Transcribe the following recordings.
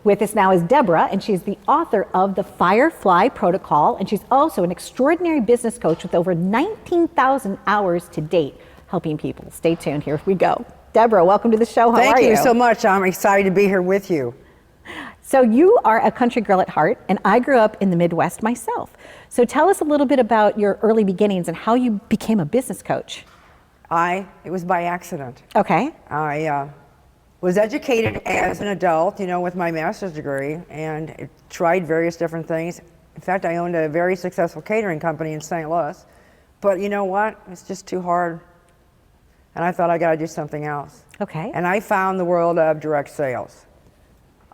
With us now is Debra, and she's the author of the Firefly Protocol, and she's also an extraordinary business coach with over 19,000 hours to date helping people. Stay tuned, here we go. Debra, welcome to the show. How are you? Thank you so much. I'm excited to be here with you. So you are a country girl at heart, and I grew up in the Midwest myself. So tell us a little bit about your early beginnings and how you became a business coach. It was by accident. Okay. I was educated as an adult, with my master's degree, and tried various different things. In fact, I owned a very successful catering company in St. Louis. But you know what? It's just too hard. And I thought I got to do something else. Okay. And I found the world of direct sales.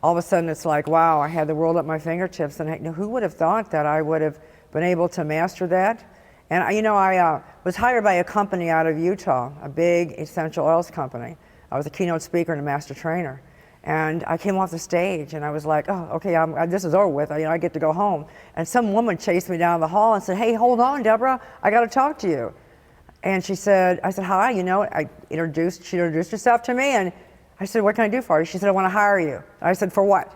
All of a sudden, it's like, wow, I had the world at my fingertips, and who would have thought that I would have been able to master that? And I was hired by a company out of Utah, a big essential oils company. I was a keynote speaker and a master trainer. And I came off the stage and I was like, oh, okay, this is over with. I get to go home. And some woman chased me down the hall and said, hey, hold on, Debra, I got to talk to you. And I said, hi, she introduced herself to me, and I said, what can I do for you? She said, I want to hire you. I said, for what?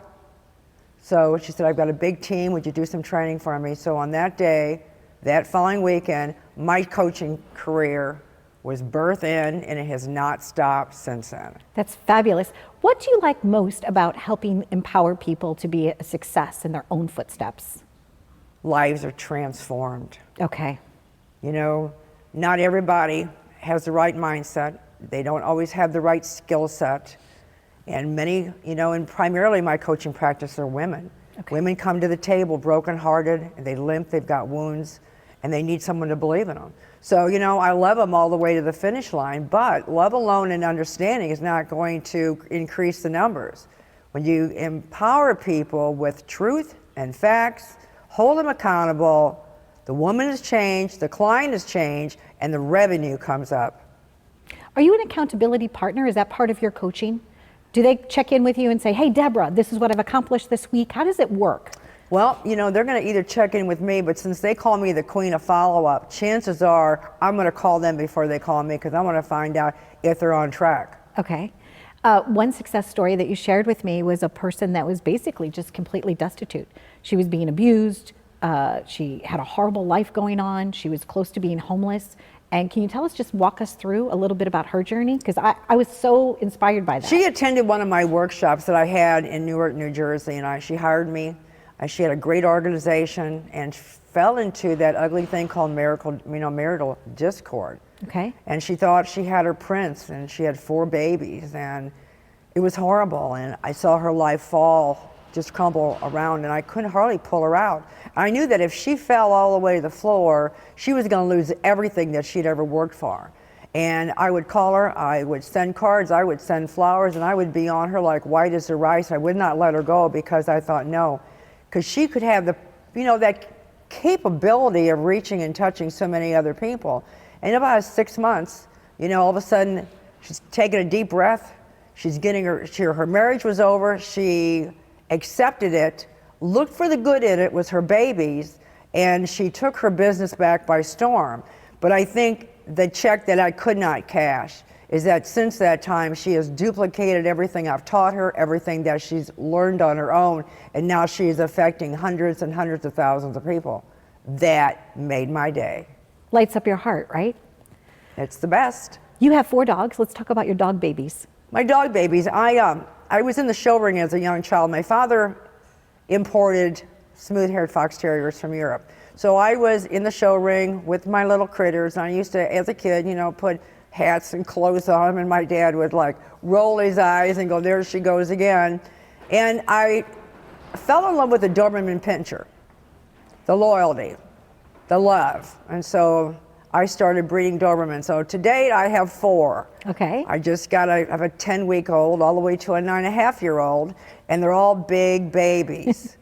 So she said, I've got a big team, would you do some training for me? So on that day, that following weekend, my coaching career was birthed in, and it has not stopped since then. That's fabulous. What do you like most about helping empower people to be a success in their own footsteps? Lives are transformed. Okay. Not everybody has the right mindset. They don't always have the right skill set. And many, and primarily my coaching practice are women. Okay. Women come to the table brokenhearted, and they limp, they've got wounds, and they need someone to believe in them. So, I love them all the way to the finish line, but love alone and understanding is not going to increase the numbers. When you empower people with truth and facts, hold them accountable, the woman has changed, the client has changed, and the revenue comes up. Are you an accountability partner? Is that part of your coaching? Do they check in with you and say, hey, Debra, this is what I've accomplished this week? How does it work? Well, they're going to either check in with me, but since they call me the queen of follow-up, chances are I'm going to call them before they call me, because I want to find out if they're on track. Okay. One success story that you shared with me was a person that was basically just completely destitute. She was being abused. She had a horrible life going on. She was close to being homeless. And can you walk us through a little bit about her journey? Because I was so inspired by that. She attended one of my workshops that I had in Newark, New Jersey, and she hired me. She had a great organization and fell into that ugly thing called marital discord. Okay. And she thought she had her prince, and she had 4 babies, and it was horrible. And I saw her life just crumble around, and I couldn't hardly pull her out. I knew that if she fell all the way to the floor, she was going to lose everything that she'd ever worked for. And I would call her, I would send cards, I would send flowers, and I would be on her like white as the rice. I would not let her go, because I thought, no, because she could have that capability of reaching and touching so many other people. And about 6 months, all of a sudden, she's taking a deep breath. She's getting her marriage was over. She accepted it, looked for the good in it, was her babies, and she took her business back by storm. But I think the check that I could not cash is that since that time, she has duplicated everything I've taught her, everything that she's learned on her own, and now she is affecting hundreds and hundreds of thousands of people. That made my day. Lights up your heart, right? It's the best. You have 4 dogs. Let's talk about your dog babies. My dog babies, I was in the show ring as a young child. My father imported smooth-haired fox terriers from Europe. So I was in the show ring with my little critters, and I used to, as a kid, put hats and clothes on them, and my dad would roll his eyes and go, there she goes again. And I fell in love with the Doberman Pinscher, the loyalty, the love. And so I started breeding Doberman. So to date, I have 4. Okay. I just I have a 10-week-old all the way to a 9.5-year-old, and they're all big babies.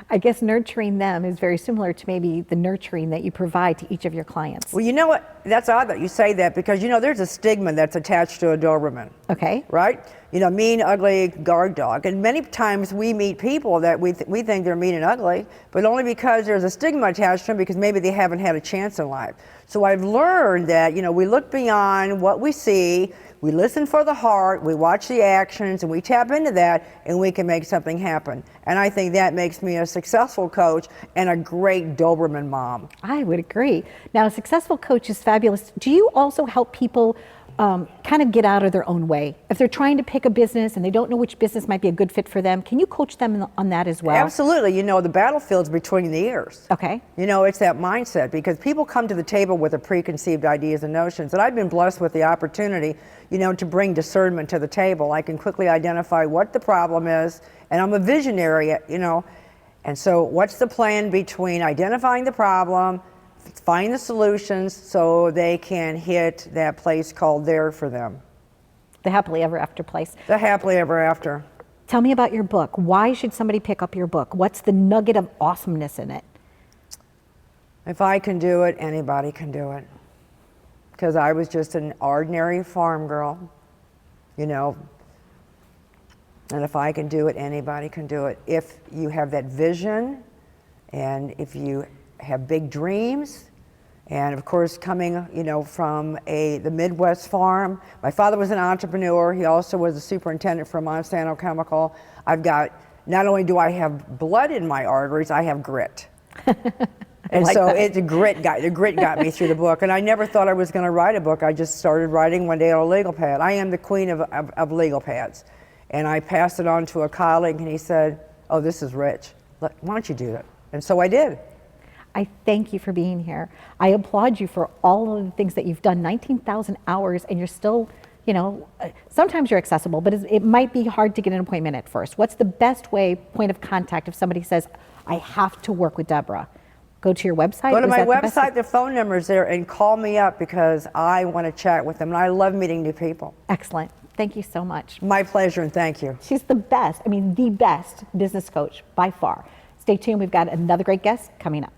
I guess nurturing them is very similar to maybe the nurturing that you provide to each of your clients. Well, you know what? That's odd that you say that, because, there's a stigma that's attached to a Doberman. Okay. Right? Mean, ugly guard dog. And many times we meet people that we think they're mean and ugly, but only because there's a stigma attached to them, because maybe they haven't had a chance in life. So I've learned that, we look beyond what we see. We listen for the heart, we watch the actions, and we tap into that, and we can make something happen. And I think that makes me a successful coach and a great Doberman mom. I would agree. Now, a successful coach is fabulous. Do you also help people kind of get out of their own way? If they're trying to pick a business and they don't know which business might be a good fit for them, can you coach them on that as well? Absolutely. You know, the battlefield's between the ears. Okay. You know, it's that mindset, because people come to the table with the preconceived ideas and notions. And I've been blessed with the opportunity, you know, to bring discernment to the table. I can quickly identify what the problem is, and I'm a visionary, you know. And so what's the plan between identifying the problem, find the solutions so they can hit that place called there for them? The happily ever after place. The happily ever after. Tell me about your book. Why should somebody pick up your book? What's the nugget of awesomeness in it? If I can do it, anybody can do it. Because I was just an ordinary farm girl, you know. And if I can do it, anybody can do it. If you have that vision, and if you have big dreams, and of course coming, you know, from the Midwest farm. My father was an entrepreneur. He also was a superintendent for Monsanto Chemical. I've got, not only do I have blood in my arteries, I have grit. And like so that. the grit got me through the book. And I never thought I was going to write a book. I just started writing one day on a legal pad. I am the queen of legal pads. And I passed it on to a colleague, and he said, "Oh, this is rich. Why don't you do that?" And so I did. I thank you for being here. I applaud you for all of the things that you've done, 19,000 hours, and you're still, you know, sometimes you're accessible, but it might be hard to get an appointment at first. What's the best point of contact if somebody says, I have to work with Debra? Go to your website? Go to Is my that the best? website, the phone number's there, and call me up, because I want to chat with them, and I love meeting new people. Excellent. Thank you so much. My pleasure, and thank you. She's the best, I mean, the best business coach by far. Stay tuned. We've got another great guest coming up.